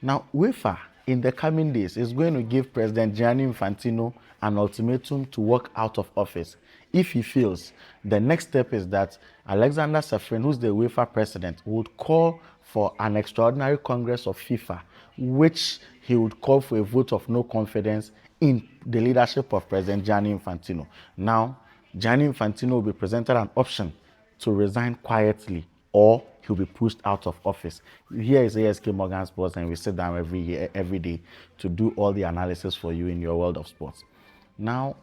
Now, UEFA, in the coming days, is going to give President Gianni Infantino an ultimatum to walk out of office. If he fails, the next step is that Alexander Safrin, who's the UEFA president, would call for an extraordinary Congress of FIFA, which he would call for a vote of no confidence in the leadership of President Gianni Infantino. Now, Gianni Infantino will be presented an option to resign quietly or he'll be pushed out of office. Here is ASK Morgan Sports, and we sit down every day to do all the analysis for you in your world of sports. Now,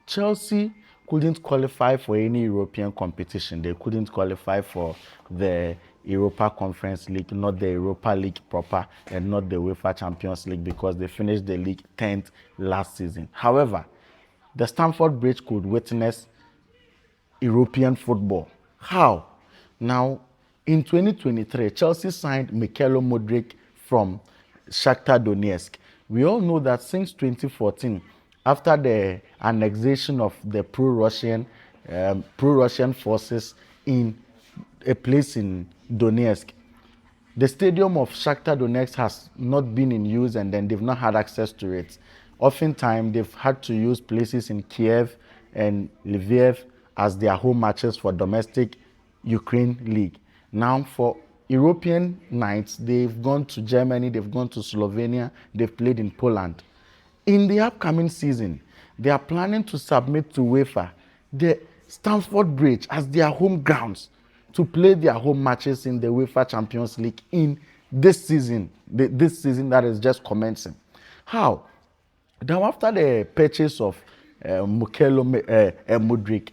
Chelsea couldn't qualify for any European competition. They couldn't qualify for the Europa Conference League, not the Europa League proper, and not the UEFA Champions League because they finished the league 10th last season. However, the Stamford Bridge could witness European football. How? Now, in 2023, Chelsea signed Mikhailo Mudryk from Shakhtar Donetsk. We all know that since 2014, after the annexation of the pro-Russian forces in a place in Donetsk, the stadium of Shakhtar Donetsk has not been in use, and then they've not had access to it. Oftentimes, they've had to use places in Kiev and Lviv as their home matches for domestic Ukraine league. Now, for European nights, they've gone to Germany, they've gone to Slovenia, they've played in Poland. In the upcoming season, they are planning to submit to UEFA the Stamford Bridge as their home grounds to play their home matches in the UEFA Champions League in this season that is just commencing. How? Now, after the purchase of Mikhailo Mudryk,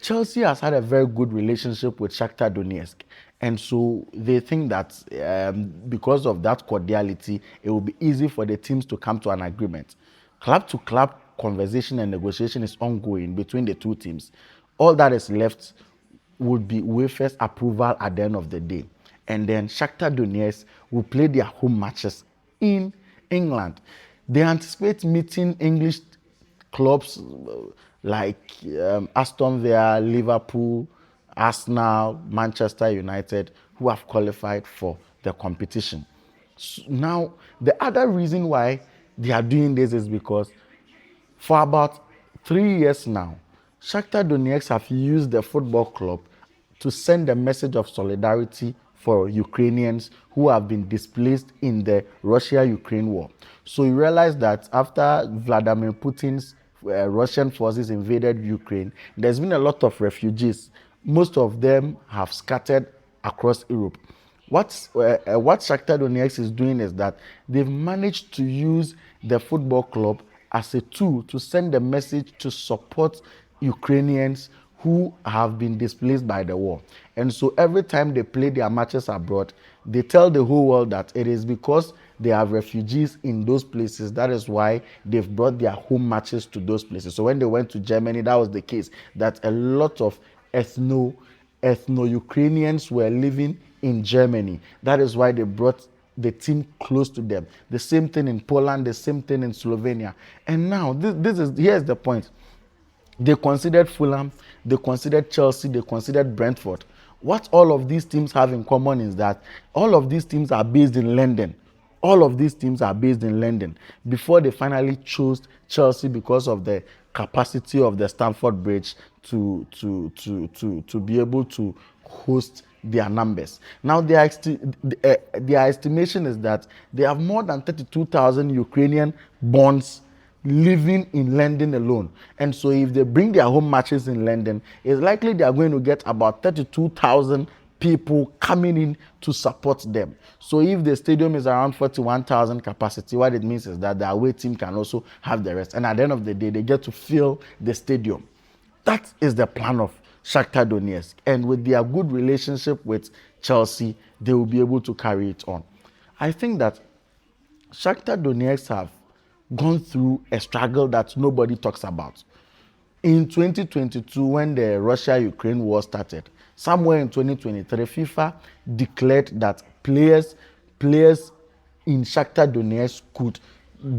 Chelsea has had a very good relationship with Shakhtar Donetsk, and so they think that because of that cordiality, it will be easy for the teams to come to an agreement. Club-to-club conversation and negotiation is ongoing between the two teams. All that is left would be UEFA's approval at the end of the day, and then Shakhtar Donetsk will play their home matches in England. They anticipate meeting English clubs like Aston Villa, Liverpool, Arsenal, Manchester United, who have qualified for the competition. So now, the other reason why they are doing this is because for about 3 years now, Shakhtar Donetsk have used the football club to send a message of solidarity for Ukrainians who have been displaced in the Russia-Ukraine war. So you realize that after Vladimir Putin's Russian forces invaded Ukraine, there's been a lot of refugees. Most of them have scattered across Europe. What Shakhtar Donetsk is doing is that they've managed to use the football club as a tool to send a message to support Ukrainians who have been displaced by the war. And so every time they play their matches abroad, they tell the whole world that it is because they have refugees in those places. That is why they've brought their home matches to those places. So when they went to Germany, that was the case, that a lot of ethno-Ukrainians were living in Germany. That is why they brought the team close to them. The same thing in Poland, the same thing in Slovenia. And now, here's the point. They considered Fulham, they considered Chelsea, they considered Brentford. What all of these teams have in common is that all of these teams are based in London. All of these teams are based in London before they finally chose Chelsea because of the capacity of the Stamford Bridge to be able to host their numbers. Now, their estimation is that they have more than 32,000 Ukrainian bonds living in London alone. And so if they bring their home matches in London, it's likely they are going to get about 32,000 people coming in to support them. So if the stadium is around 41,000 capacity, what it means is that the away team can also have the rest. And at the end of the day, they get to fill the stadium. That is the plan of Shakhtar Donetsk. And with their good relationship with Chelsea, they will be able to carry it on. I think that Shakhtar Donetsk have gone through a struggle that nobody talks about. In 2022, when the Russia-Ukraine war started, somewhere in 2023, FIFA declared that players in Shakhtar Donetsk could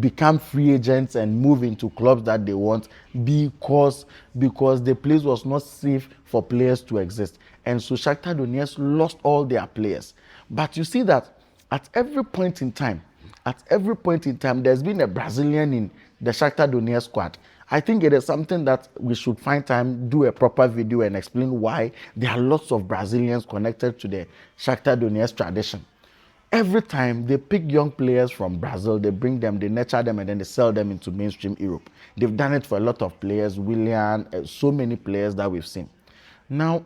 become free agents and move into clubs that they want because the place was not safe for players to exist. And so Shakhtar Donetsk lost all their players. But you see that at every point in time, At every point in time, there's been a Brazilian in the Shakhtar Donetsk squad. I think it is something that we should find time, do a proper video and explain why there are lots of Brazilians connected to the Shakhtar Donetsk tradition. Every time they pick young players from Brazil, they bring them, they nurture them, and then they sell them into mainstream Europe. They've done it for a lot of players, Willian, so many players that we've seen. Now,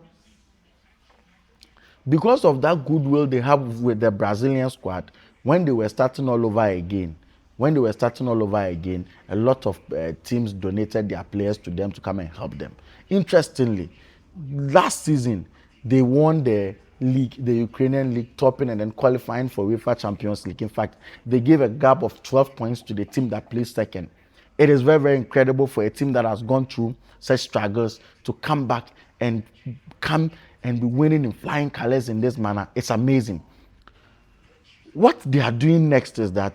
because of that goodwill they have with the Brazilian squad, when they were starting all over again, a lot of teams donated their players to them to come and help them. Interestingly, last season they won the league, the Ukrainian league, topping and then qualifying for UEFA Champions League. In fact, they gave a gap of 12 points to the team that placed second. It is very, very incredible for a team that has gone through such struggles to come back and come and be winning in flying colors in this manner. It's amazing. What they are doing next is that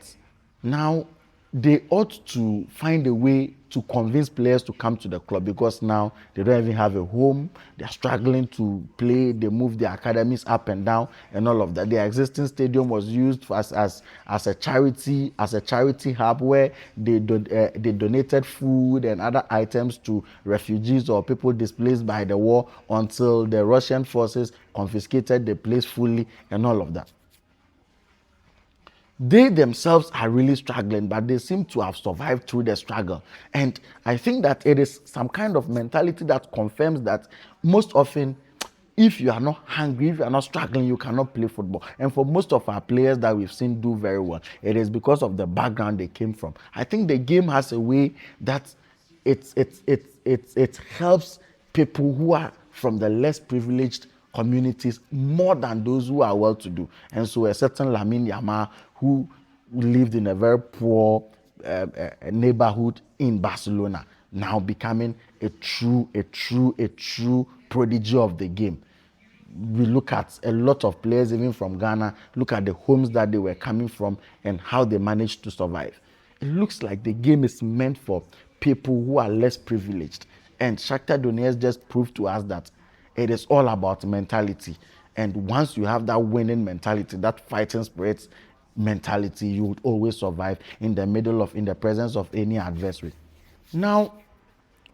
now they ought to find a way to convince players to come to the club, because now they don't even have a home. They are struggling to play. They move their academies up and down and all of that. Their existing stadium was used as a charity hub where they donated food and other items to refugees or people displaced by the war until the Russian forces confiscated the place fully and all of that. They themselves are really struggling, but they seem to have survived through the struggle. And I think that it is some kind of mentality that confirms that most often, if you are not hungry, if you are not struggling, you cannot play football. And for most of our players that we've seen do very well, it is because of the background they came from. I think the game has a way that it helps people who are from the less privileged communities more than those who are well-to-do. And so a certain Lamine Yamal, who lived in a very poor neighborhood in Barcelona, now becoming a true prodigy of the game. We look at a lot of players even from Ghana, look at the homes that they were coming from and how they managed to survive. It looks like the game is meant for people who are less privileged. And Shakhtar Donetsk just proved to us that it is all about mentality. And once you have that winning mentality, that fighting spirit mentality, you would always survive in the presence of any adversary. Now,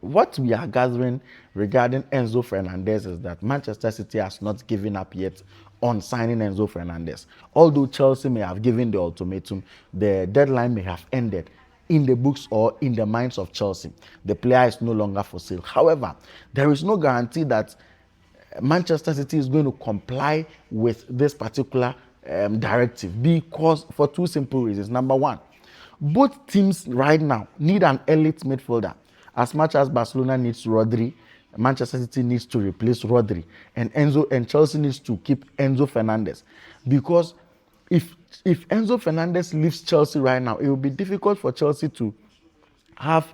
what we are gathering regarding Enzo Fernandez is that Manchester City has not given up yet on signing Enzo Fernandez. Although Chelsea may have given the ultimatum, the deadline may have ended in the books or in the minds of Chelsea. The player is no longer for sale. However, there is no guarantee that Manchester City is going to comply with this particular directive, because for two simple reasons. Number one, both teams right now need an elite midfielder. As much as Barcelona needs Rodri, Manchester City needs to replace Rodri, and Chelsea needs to keep Enzo Fernandez, because if Enzo Fernandez leaves Chelsea right now, it will be difficult for Chelsea to have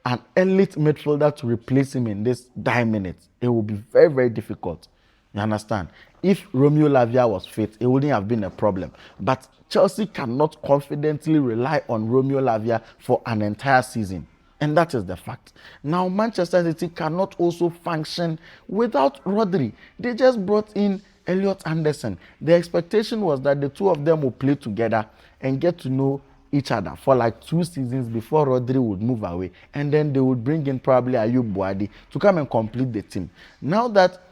an elite midfielder to replace him in this 9 minutes. It will be very, very difficult. You understand? If Romeo Lavia was fit, it wouldn't have been a problem. But Chelsea cannot confidently rely on Romeo Lavia for an entire season. And that is the fact. Now, Manchester City cannot also function without Rodri. They just brought in Elliot Anderson. The expectation was that the two of them will play together and get to know each other for like 2 seasons before Rodri would move away, and then they would bring in probably Ayub Boadi to come and complete the team. Now that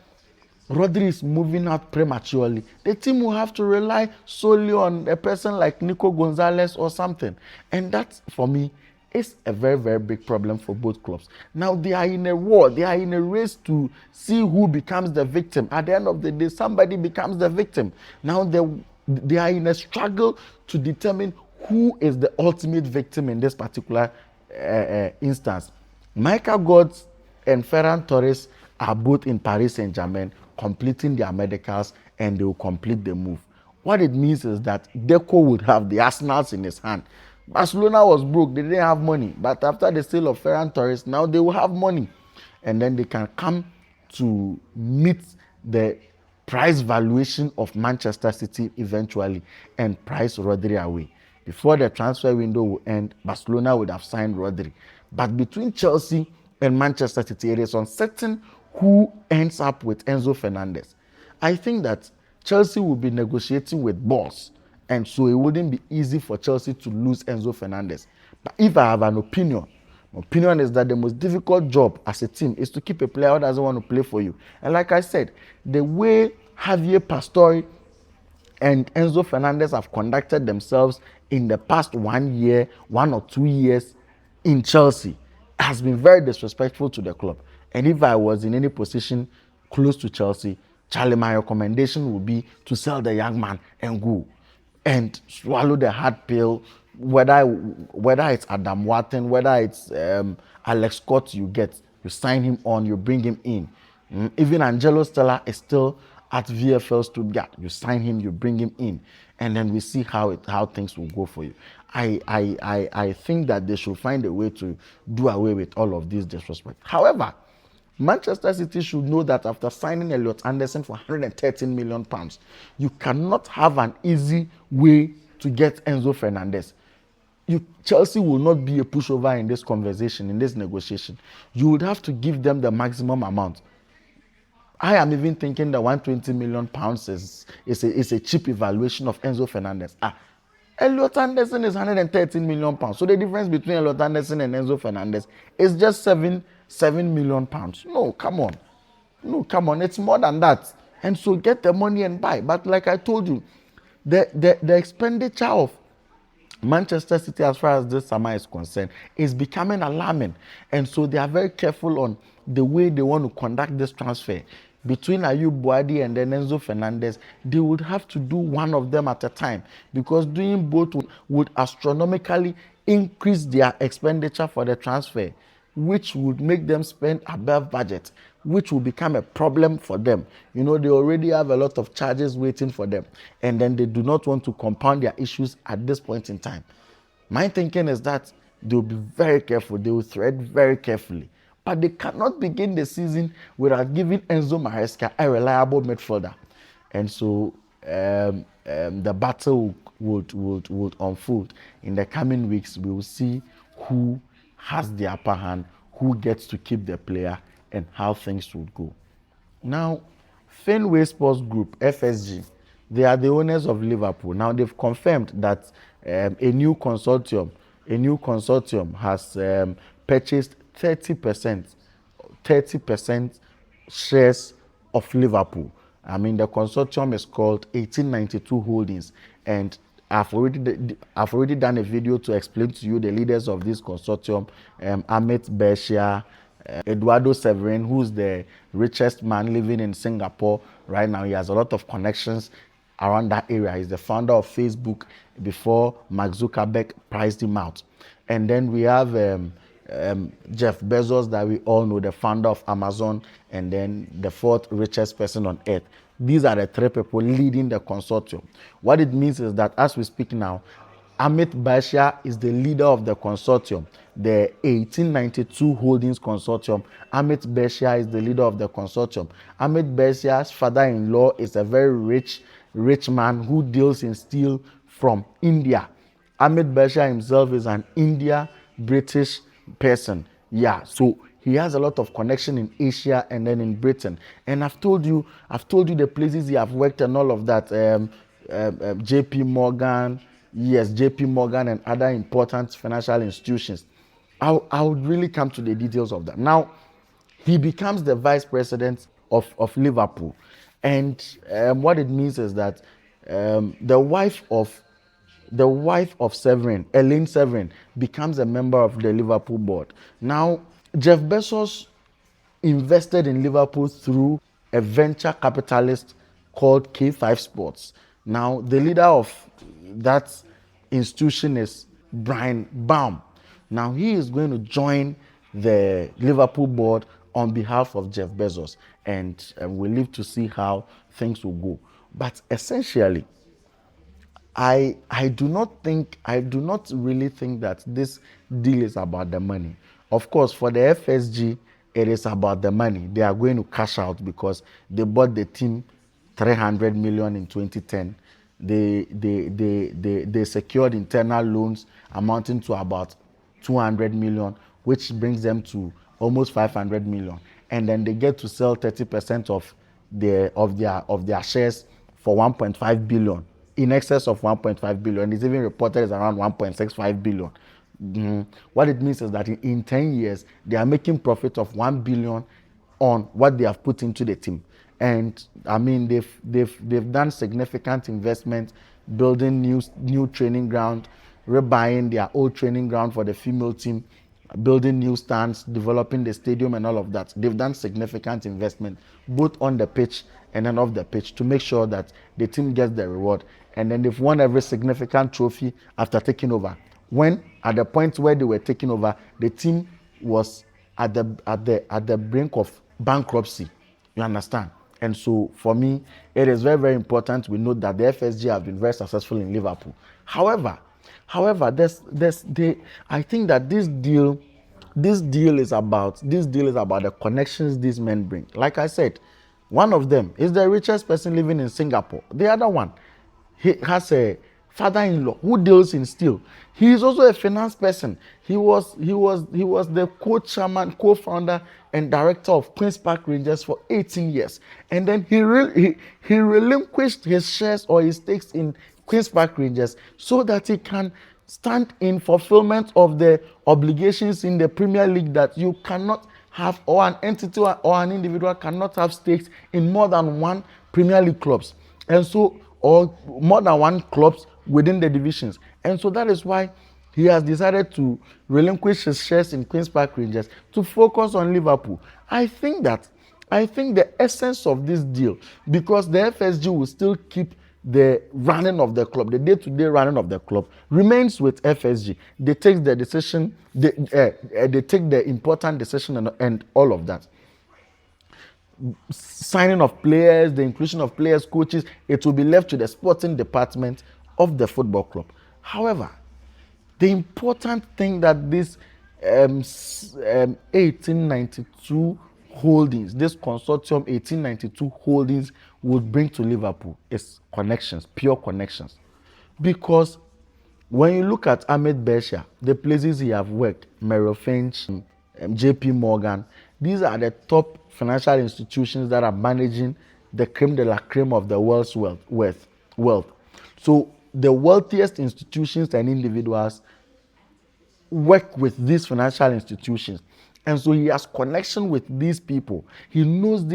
Rodri is moving out prematurely, the team will have to rely solely on a person like Nico Gonzalez or something, and that for me is a very, very big problem for both clubs. Now they are in a war, they are in a race to see who becomes the victim. At the end of the day, somebody becomes the victim. Now they are in a struggle to determine who is the ultimate victim in this particular instance. Michael Godz and Ferran Torres are both in Paris Saint-Germain completing their medicals, and they will complete the move. What it means is that Deco would have the arsenals in his hand. Barcelona was broke, they didn't have money, but after the sale of Ferran Torres, now they will have money, and then they can come to meet the price valuation of Manchester City eventually and price Rodri away. Before the transfer window will end, Barcelona would have signed Rodri. But between Chelsea and Manchester City, it is uncertain who ends up with Enzo Fernandez. I think that Chelsea will be negotiating with Boss And so it wouldn't be easy for Chelsea to lose Enzo Fernandez. But if I have an opinion, my opinion is that the most difficult job as a team is to keep a player who doesn't want to play for you. And like I said, the way Javier Pastore and Enzo Fernandez have conducted themselves in the past 1 year, 1 or 2 years in Chelsea has been very disrespectful to the club. And if I was in any position close to Chelsea, Charlie, my recommendation would be to sell the young man and go and swallow the hard pill, whether it's Adam Watson, whether it's Alex Scott, you sign him on, you bring him in. Even Angelo Stella is still at VFL Stuttgart. You sign him, you bring him in, and then we see how things will go for you. I think that they should find a way to do away with all of this disrespect. However, Manchester City should know that after signing Elliot Anderson for £113 million, you cannot have an easy way to get Enzo Fernandez. Chelsea will not be a pushover in this conversation, in this negotiation. You would have to give them the maximum amount. I am even thinking that £120 million is a cheap evaluation of Enzo Fernandez. Elliot Anderson is £113 million. So the difference between Elliot Anderson and Enzo Fernandez is just £7 million. No, come on. No, come on. It's more than that. And so get the money and buy. But like I told you, the expenditure of Manchester City, as far as this summer is concerned, is becoming alarming. And so they are very careful on the way they want to conduct this transfer. Between Ayub Boadi and then Enzo Fernandez, they would have to do one of them at a time, because doing both would astronomically increase their expenditure for the transfer, which would make them spend above budget, which will become a problem for them. They already have a lot of charges waiting for them, and then they do not want to compound their issues at this point in time. My thinking is that they will be very careful. They will thread very carefully. But they cannot begin the season without giving Enzo Maresca a reliable midfielder. And so the battle would unfold. In the coming weeks, we will see who has the upper hand, who gets to keep the player, and how things would go. Now, Fenway Sports Group, FSG, they are the owners of Liverpool. Now, they've confirmed that a new consortium has purchased 30% shares of Liverpool. I mean, the consortium is called 1892 Holdings, and I've already done a video to explain to you the leaders of this consortium, Amit Beshia, Eduardo Severin, who's the richest man living in Singapore right now. He has a lot of connections around that area. He's the founder of Facebook before Mark Zuckerberg priced him out. And then we have Jeff Bezos, that we all know, the founder of Amazon, and then the fourth richest person on earth. These are the three people leading the consortium. What it means is that as we speak now, Amit Bashir is the leader of the consortium, the 1892 Holdings Consortium. Amit Bashir is the leader of the consortium. Amit Bashir's father-in-law is a very rich man who deals in steel from India. Amit Bashir himself is an India-British person. Yeah, so he has a lot of connection in Asia and then in Britain. And I've told you the places he have worked and all of that. JP Morgan and other important financial institutions. I would really come to the details of that. Now, he becomes the vice president of Liverpool. And what it means is that the wife of Severin, Elaine Severin, becomes a member of the Liverpool board. Now, Jeff Bezos invested in Liverpool through a venture capitalist called K5 Sports. Now, the leader of that institution is Brian Baum. Now, he is going to join the Liverpool board on behalf of Jeff Bezos, and we'll live to see how things will go. But essentially, I do not really think that this deal is about the money. Of course, for the FSG, it is about the money. They are going to cash out because they bought the team 300 million in 2010. They secured internal loans amounting to about 200 million, which brings them to almost 500 million. And then they get to sell 30% of their shares for 1.5 billion. in excess of 1.5 billion. It's even reported as around 1.65 billion. What it means is that in 10 years, they are making profit of 1 billion on what they have put into the team. And I mean, they've done significant investment, building new training ground, rebuying their old training ground for the female team, building new stands, developing the stadium and all of that. They've done significant investment both on the pitch and then off the pitch to make sure that the team gets the reward. And then they've won every significant trophy after taking over. When at the point where they were taking over, the team was at the brink of bankruptcy. You understand? And so for me, it is very, very important we note that the FSG have been very successful in Liverpool. However, I think that this deal is about the connections these men bring. Like I said, one of them is the richest person living in Singapore. The other one, he has a father-in-law who deals in steel. He is also a finance person. He was the co-chairman, co-founder, and director of Queen's Park Rangers for 18 years. And then he relinquished his shares or his stakes in Queen's Park Rangers so that he can stand in fulfillment of the obligations in the Premier League that you cannot have, or an entity or an individual cannot have stakes in more than one Premier League clubs. And so, or more than one clubs within the divisions. And so that is why he has decided to relinquish his shares in Queen's Park Rangers to focus on Liverpool. I think the essence of this deal, because the FSG will still keep the running of the club, the day-to-day running of the club remains with FSG. They take the decision, they take the important decision and all of that. Signing of players, the inclusion of players, coaches, it will be left to the sporting department of the football club. However, the important thing that this 1892 holdings, this consortium 1892 holdings would bring to Liverpool is connections, pure connections. Because when you look at Ahmed Beshia, the places he have worked, Merrill Finch, JP Morgan, these are the top financial institutions that are managing the creme de la creme of the world's wealth. So the wealthiest institutions and individuals work with these financial institutions. And so he has connection with these people. He knows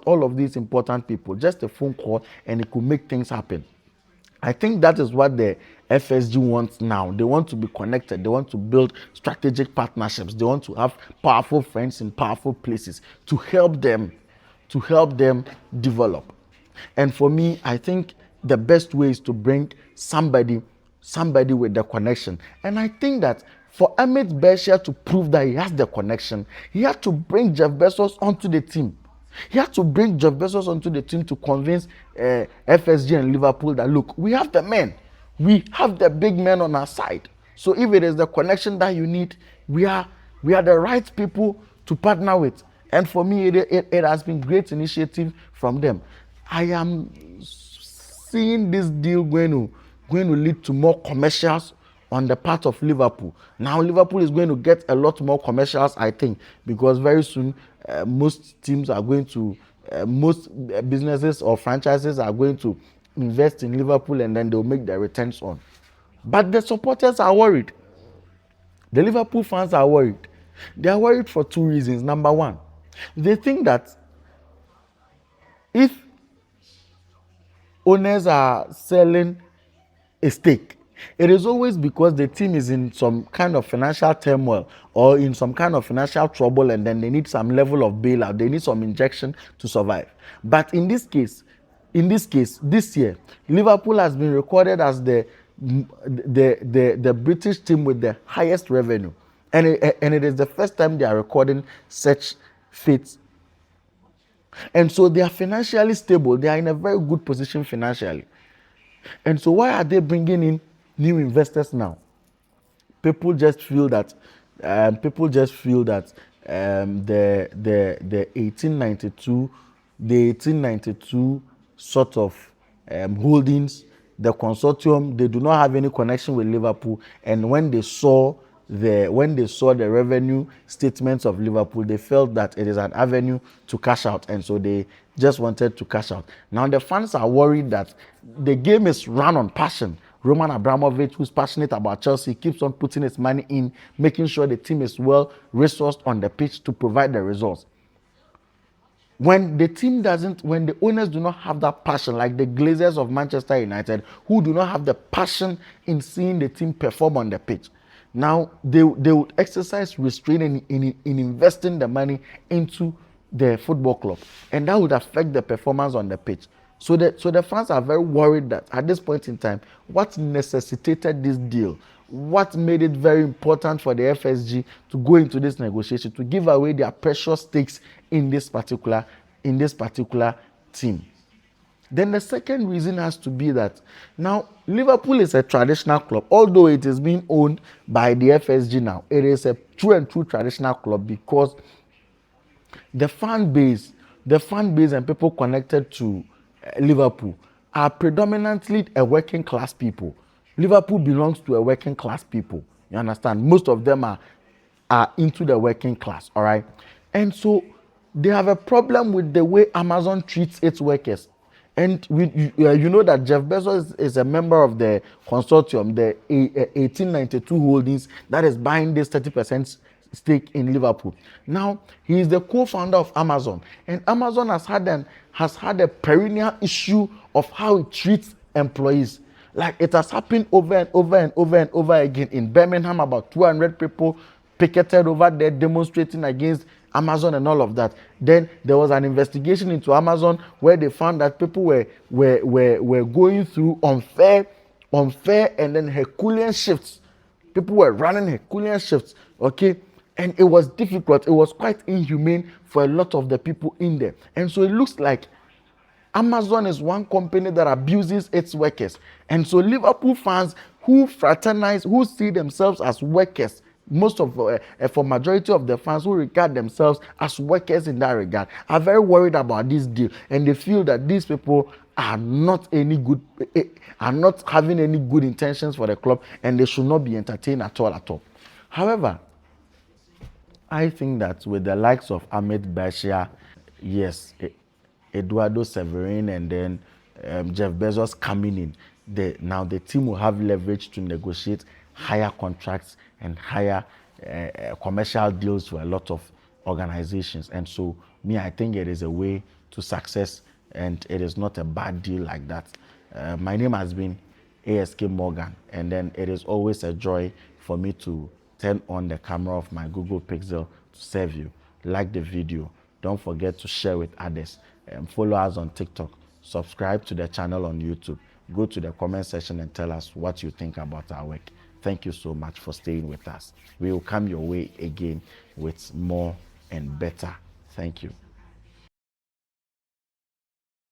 all of these important people. Just a phone call and it could make things happen. I think that is what the FSG wants now. They want to be connected. They want to build strategic partnerships. They want to have powerful friends in powerful places to help them develop. And for me, I think the best way is to bring somebody with the connection. And I think that for Ahmed Beshia to prove that he has the connection, he had to bring Jeff Bezos onto the team. He had to bring Jeff Bezos onto the team to convince FSG and Liverpool that, look, we have the men. We have the big men on our side. So if it is the connection that you need, we are the right people to partner with. And for me, it has been great initiative from them. I am seeing this deal going to lead to more commercials on the part of Liverpool. Now Liverpool is going to get a lot more commercials, I think, because very soon most businesses or franchises are going to invest in Liverpool and then they'll make their returns on. But the supporters are worried. The Liverpool fans are worried. They are worried for two reasons. Number one, they think that if owners are selling a stake, it is always because the team is in some kind of financial turmoil or in some kind of financial trouble, and then they need some level of bailout. They need some injection to survive. But in this case, this year, Liverpool has been recorded as the British team with the highest revenue, and it is the first time they are recording such feats. And so they are financially stable. They are in a very good position financially. And so why are they bringing in new investors now? People just feel that the 1892 sort of holdings, the consortium, they do not have any connection with Liverpool. And when they saw when they saw the revenue statements of Liverpool, they felt that it is an avenue to cash out, and so they just wanted to cash out. Now the fans are worried that the game is run on passion. Roman Abramovich, who's passionate about Chelsea, keeps on putting his money in, making sure the team is well resourced on the pitch to provide the results. When the owners do not have that passion, like the Glazers of Manchester United, who do not have the passion in seeing the team perform on the pitch, now they would exercise restraint in investing the money into the football club, and that would affect the performance on the pitch. So the fans are very worried that at this point in time, what necessitated this deal, what made it very important for the FSG to go into this negotiation, to give away their precious stakes in this particular team. Then the second reason has to be that now Liverpool is a traditional club, although it is being owned by the FSG now. It is a true and true traditional club because the fan base and people connected to Liverpool are predominantly a working class people. Liverpool belongs to a working class people. You understand? Most of them are into the working class, all right? And so they have a problem with the way Amazon treats its workers. And you know that Jeff Bezos is a member of the consortium, the 1892 Holdings, that is buying this 30% stake in Liverpool. Now, he is the co-founder of Amazon, and Amazon has had a perennial issue of how it treats employees. Like it has happened over and over again. In Birmingham, about 200 people picketed over there demonstrating against Amazon and all of that. Then there was an investigation into Amazon where they found that people were going through unfair and then Herculean shifts. People were running Herculean shifts, okay? And it was difficult. It was quite inhumane for a lot of the people in there. And so it looks like Amazon is one company that abuses its workers. And so Liverpool fans who fraternize, who see themselves as workers, for majority of the fans who regard themselves as workers in that regard, are very worried about this deal, and they feel that these people are not having any good intentions for the club, and they should not be entertained at all. However, I think that with the likes of Ahmed Bashir, yes, Eduardo Severin, and then Jeff Bezos coming in, now the team will have leverage to negotiate higher contracts and higher commercial deals for a lot of organizations. And so, I think it is a way to success, and it is not a bad deal like that. My name has been ASK Morgan, and then it is always a joy for me to turn on the camera of my Google Pixel to serve you. Like the video. Don't forget to share with others. Follow us on TikTok. Subscribe to the channel on YouTube. Go to the comment section and tell us what you think about our work. Thank you so much for staying with us. We will come your way again with more and better. Thank you.